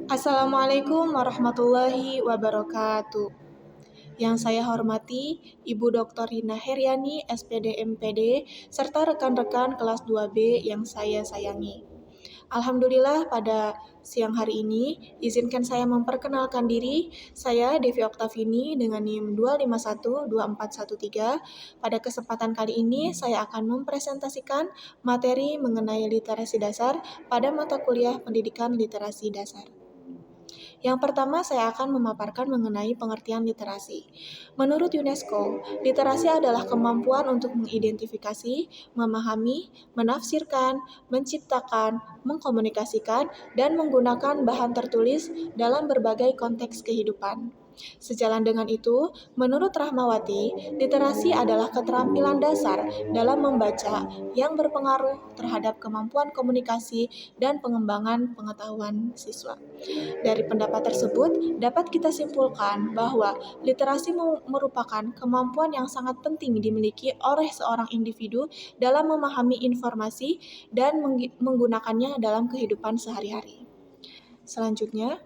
Assalamualaikum warahmatullahi wabarakatuh. Yang saya hormati Ibu Dr. Rina Heriani, SPD MPD, serta rekan-rekan kelas 2B yang saya sayangi. Alhamdulillah pada siang hari ini, izinkan saya memperkenalkan diri. Saya Devi Oktavini dengan NIM 2512413. Pada kesempatan kali ini, saya akan mempresentasikan materi mengenai literasi dasar pada mata kuliah Pendidikan Literasi Dasar. Yang pertama, saya akan memaparkan mengenai pengertian literasi. Menurut UNESCO, literasi adalah kemampuan untuk mengidentifikasi, memahami, menafsirkan, menciptakan, mengkomunikasikan, dan menggunakan bahan tertulis dalam berbagai konteks kehidupan. Sejalan dengan itu, menurut Rahmawati, literasi adalah keterampilan dasar dalam membaca yang berpengaruh terhadap kemampuan komunikasi dan pengembangan pengetahuan siswa. Dari pendapat tersebut, dapat kita simpulkan bahwa literasi merupakan kemampuan yang sangat penting dimiliki oleh seorang individu dalam memahami informasi dan menggunakannya dalam kehidupan sehari-hari. Selanjutnya,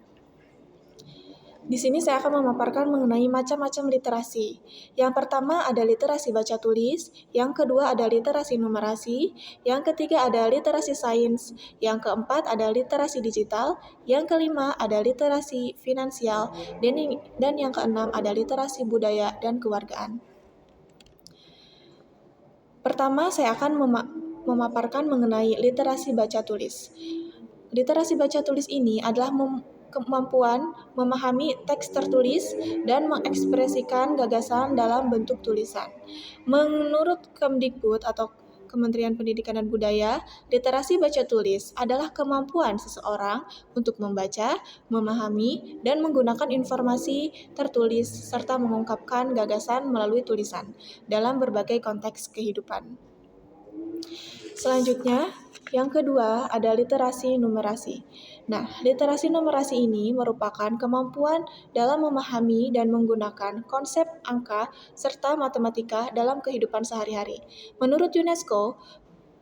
di sini saya akan memaparkan mengenai macam-macam literasi. Yang pertama ada literasi baca tulis, yang kedua ada literasi numerasi, yang ketiga ada literasi sains, yang keempat ada literasi digital, yang kelima ada literasi finansial, dan yang keenam ada literasi budaya dan kewargaan. Pertama, saya akan memaparkan mengenai literasi baca tulis. Literasi baca tulis ini adalah kemampuan memahami teks tertulis dan mengekspresikan gagasan dalam bentuk tulisan. Menurut Kemdikbud atau Kementerian Pendidikan dan Budaya, literasi baca tulis adalah kemampuan seseorang untuk membaca, memahami, dan menggunakan informasi tertulis serta mengungkapkan gagasan melalui tulisan dalam berbagai konteks kehidupan. Selanjutnya, yang kedua ada literasi numerasi. Nah, literasi numerasi ini merupakan kemampuan dalam memahami dan menggunakan konsep angka serta matematika dalam kehidupan sehari-hari. Menurut UNESCO,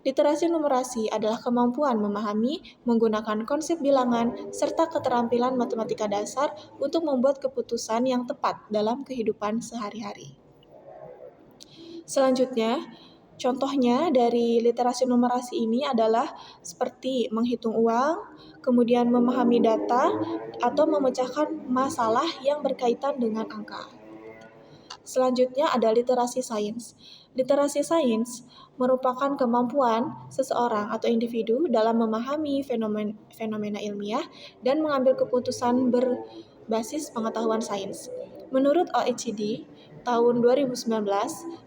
literasi numerasi adalah kemampuan memahami, menggunakan konsep bilangan, serta keterampilan matematika dasar untuk membuat keputusan yang tepat dalam kehidupan sehari-hari. Selanjutnya, contohnya dari literasi numerasi ini adalah seperti menghitung uang, kemudian memahami data, atau memecahkan masalah yang berkaitan dengan angka. Selanjutnya ada literasi sains. Literasi sains merupakan kemampuan seseorang atau individu dalam memahami fenomena ilmiah dan mengambil keputusan berbasis pengetahuan sains. Menurut OECD, tahun 2019,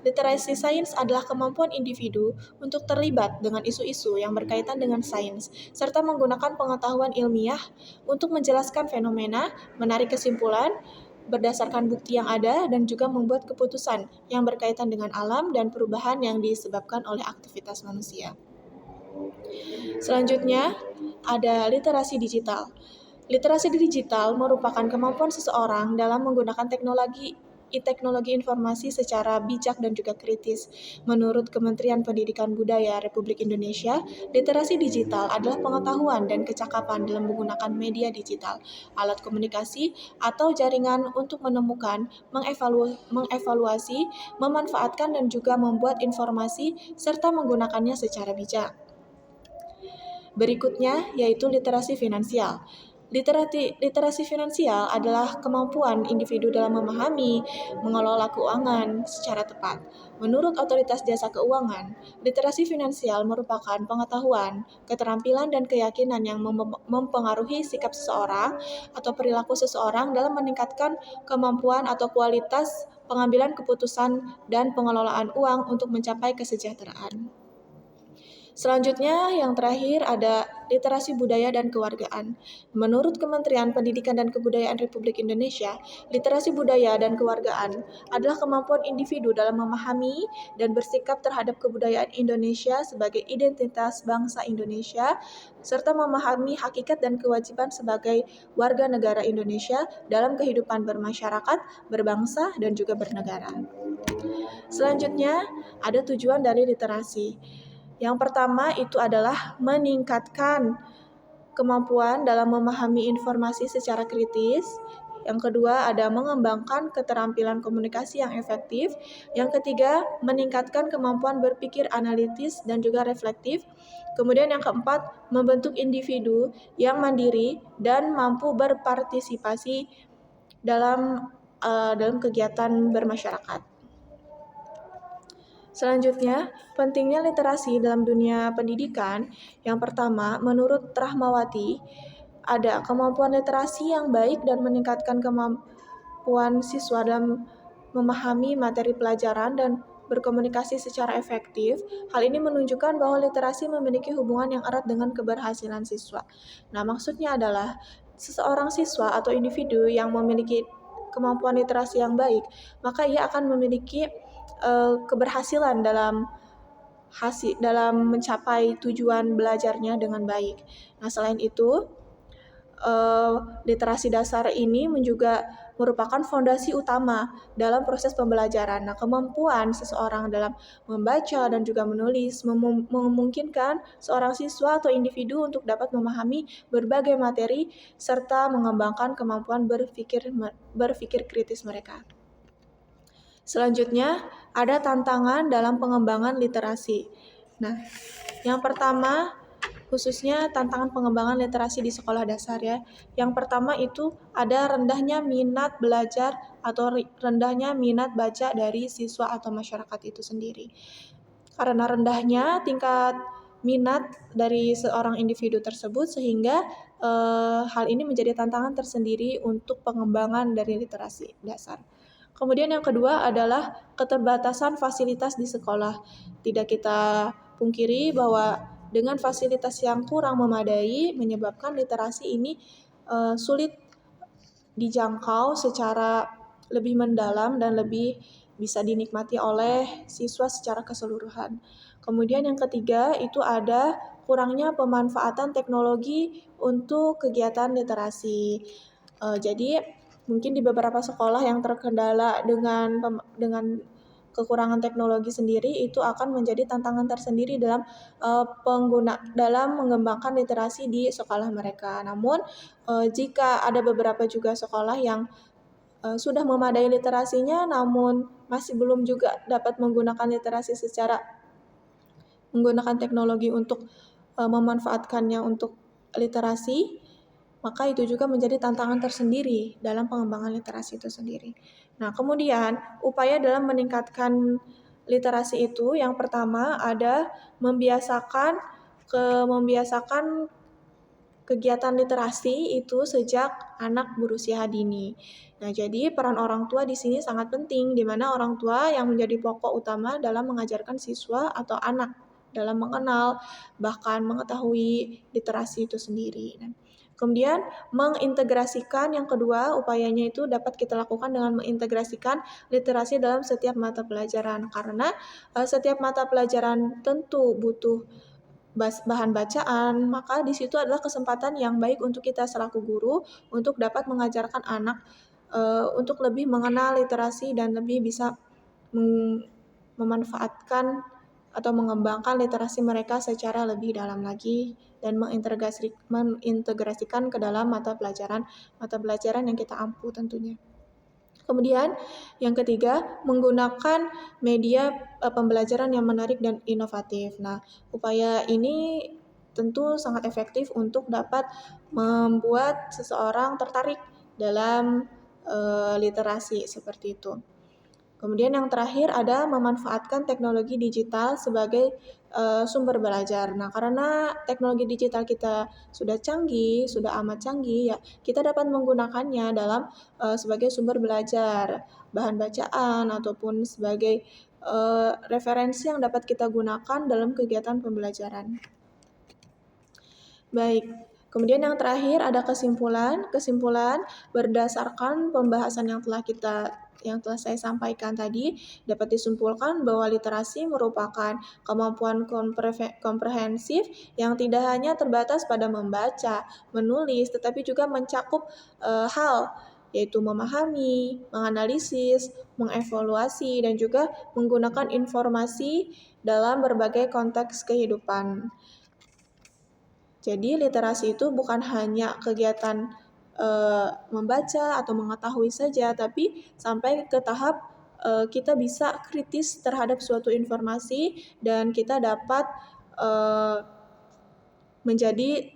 literasi sains adalah kemampuan individu untuk terlibat dengan isu-isu yang berkaitan dengan sains, serta menggunakan pengetahuan ilmiah untuk menjelaskan fenomena, menarik kesimpulan, berdasarkan bukti yang ada, dan juga membuat keputusan yang berkaitan dengan alam dan perubahan yang disebabkan oleh aktivitas manusia. Selanjutnya, ada literasi digital. Literasi digital merupakan kemampuan seseorang dalam menggunakan teknologi informasi secara bijak dan juga kritis. Menurut Kementerian Pendidikan Budaya Republik Indonesia, literasi digital adalah pengetahuan dan kecakapan dalam menggunakan media digital, alat komunikasi, atau jaringan untuk menemukan, mengevaluasi, memanfaatkan, dan juga membuat informasi serta menggunakannya secara bijak. Berikutnya yaitu literasi finansial. Literasi finansial adalah kemampuan individu dalam memahami, mengelola keuangan secara tepat. Menurut Otoritas Jasa Keuangan, literasi finansial merupakan pengetahuan, keterampilan, dan keyakinan yang mempengaruhi sikap seseorang atau perilaku seseorang dalam meningkatkan kemampuan atau kualitas pengambilan keputusan dan pengelolaan uang untuk mencapai kesejahteraan. Selanjutnya, yang terakhir ada literasi budaya dan kewargaan. Menurut Kementerian Pendidikan dan Kebudayaan Republik Indonesia, literasi budaya dan kewargaan adalah kemampuan individu dalam memahami dan bersikap terhadap kebudayaan Indonesia sebagai identitas bangsa Indonesia, serta memahami hakikat dan kewajiban sebagai warga negara Indonesia dalam kehidupan bermasyarakat, berbangsa, dan juga bernegara. Selanjutnya, ada tujuan dari literasi. Yang pertama itu adalah meningkatkan kemampuan dalam memahami informasi secara kritis. Yang kedua, ada mengembangkan keterampilan komunikasi yang efektif. Yang ketiga, meningkatkan kemampuan berpikir analitis dan juga reflektif. Kemudian yang keempat, membentuk individu yang mandiri dan mampu berpartisipasi dalam kegiatan bermasyarakat. Selanjutnya, pentingnya literasi dalam dunia pendidikan. Yang pertama, menurut Rahmawati, ada kemampuan literasi yang baik dan meningkatkan kemampuan siswa dalam memahami materi pelajaran dan berkomunikasi secara efektif. Hal ini menunjukkan bahwa literasi memiliki hubungan yang erat dengan keberhasilan siswa. Nah, maksudnya adalah seseorang siswa atau individu yang memiliki kemampuan literasi yang baik, maka ia akan memiliki keberhasilan dalam mencapai tujuan belajarnya dengan baik. Nah, selain itu, literasi dasar ini juga merupakan fondasi utama dalam proses pembelajaran. Nah, kemampuan seseorang dalam membaca dan juga menulis memungkinkan seorang siswa atau individu untuk dapat memahami berbagai materi serta mengembangkan kemampuan berpikir kritis mereka. Selanjutnya, ada tantangan dalam pengembangan literasi. Nah, yang pertama, khususnya tantangan pengembangan literasi di sekolah dasar ya. Yang pertama itu ada rendahnya minat belajar atau rendahnya minat baca dari siswa atau masyarakat itu sendiri. Karena rendahnya tingkat minat dari seorang individu tersebut sehingga hal ini menjadi tantangan tersendiri untuk pengembangan dari literasi dasar. Kemudian yang kedua adalah keterbatasan fasilitas di sekolah. Tidak kita pungkiri bahwa dengan fasilitas yang kurang memadai menyebabkan literasi ini sulit dijangkau secara lebih mendalam dan lebih bisa dinikmati oleh siswa secara keseluruhan. Kemudian yang ketiga itu ada kurangnya pemanfaatan teknologi untuk kegiatan literasi. Jadi mungkin di beberapa sekolah yang terkendala dengan kekurangan teknologi sendiri itu akan menjadi tantangan tersendiri dalam mengembangkan literasi di sekolah mereka. Namun jika ada beberapa juga sekolah yang sudah memadai literasinya namun masih belum juga dapat menggunakan literasi secara menggunakan teknologi untuk memanfaatkannya untuk literasi, maka itu juga menjadi tantangan tersendiri dalam pengembangan literasi itu sendiri. Nah, kemudian upaya dalam meningkatkan literasi itu yang pertama ada membiasakan kegiatan literasi itu sejak anak berusia dini. Nah, jadi peran orang tua di sini sangat penting, di mana orang tua yang menjadi pokok utama dalam mengajarkan siswa atau anak dalam mengenal bahkan mengetahui literasi itu sendiri. Kemudian mengintegrasikan yang kedua upayanya itu dapat kita lakukan dengan mengintegrasikan literasi dalam setiap mata pelajaran karena setiap mata pelajaran tentu butuh bahan bacaan, maka di situ adalah kesempatan yang baik untuk kita selaku guru untuk dapat mengajarkan anak untuk lebih mengenal literasi dan lebih bisa memanfaatkan atau mengembangkan literasi mereka secara lebih dalam lagi dan mengintegrasikan ke dalam mata pelajaran yang kita ampu tentunya. Kemudian yang ketiga, menggunakan media pembelajaran yang menarik dan inovatif. Nah, upaya ini tentu sangat efektif untuk dapat membuat seseorang tertarik dalam literasi seperti itu. Kemudian yang terakhir ada memanfaatkan teknologi digital sebagai sumber belajar. Nah, karena teknologi digital kita sudah canggih, sudah amat canggih ya, kita dapat menggunakannya dalam sebagai sumber belajar, bahan bacaan ataupun sebagai referensi yang dapat kita gunakan dalam kegiatan pembelajaran. Baik, kemudian yang terakhir ada kesimpulan. Kesimpulan berdasarkan pembahasan yang telah saya sampaikan tadi dapat disimpulkan bahwa literasi merupakan kemampuan komprehensif yang tidak hanya terbatas pada membaca, menulis, tetapi juga mencakup hal yaitu memahami, menganalisis, mengevaluasi, dan juga menggunakan informasi dalam berbagai konteks kehidupan. Jadi literasi itu bukan hanya kegiatan membaca atau mengetahui saja, tapi sampai ke tahap kita bisa kritis terhadap suatu informasi dan kita dapat menjadi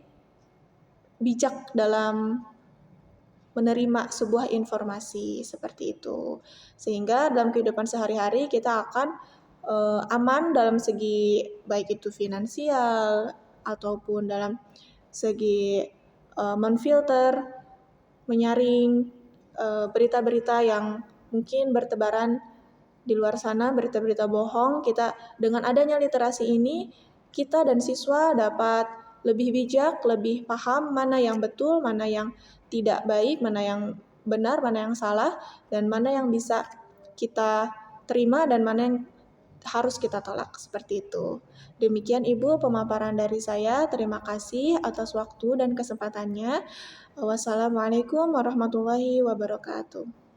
bijak dalam menerima sebuah informasi seperti itu. Sehingga dalam kehidupan sehari-hari kita akan aman dalam segi baik itu finansial ataupun dalam segi menfilter, menyaring berita-berita yang mungkin bertebaran di luar sana, berita-berita bohong. Dengan adanya literasi ini, kita dan siswa dapat lebih bijak, lebih paham mana yang betul, mana yang tidak baik, mana yang benar, mana yang salah, dan mana yang bisa kita terima dan mana yang harus kita tolak, seperti itu. Demikian Ibu pemaparan dari saya. Terima kasih atas waktu dan kesempatannya. Wassalamualaikum warahmatullahi wabarakatuh.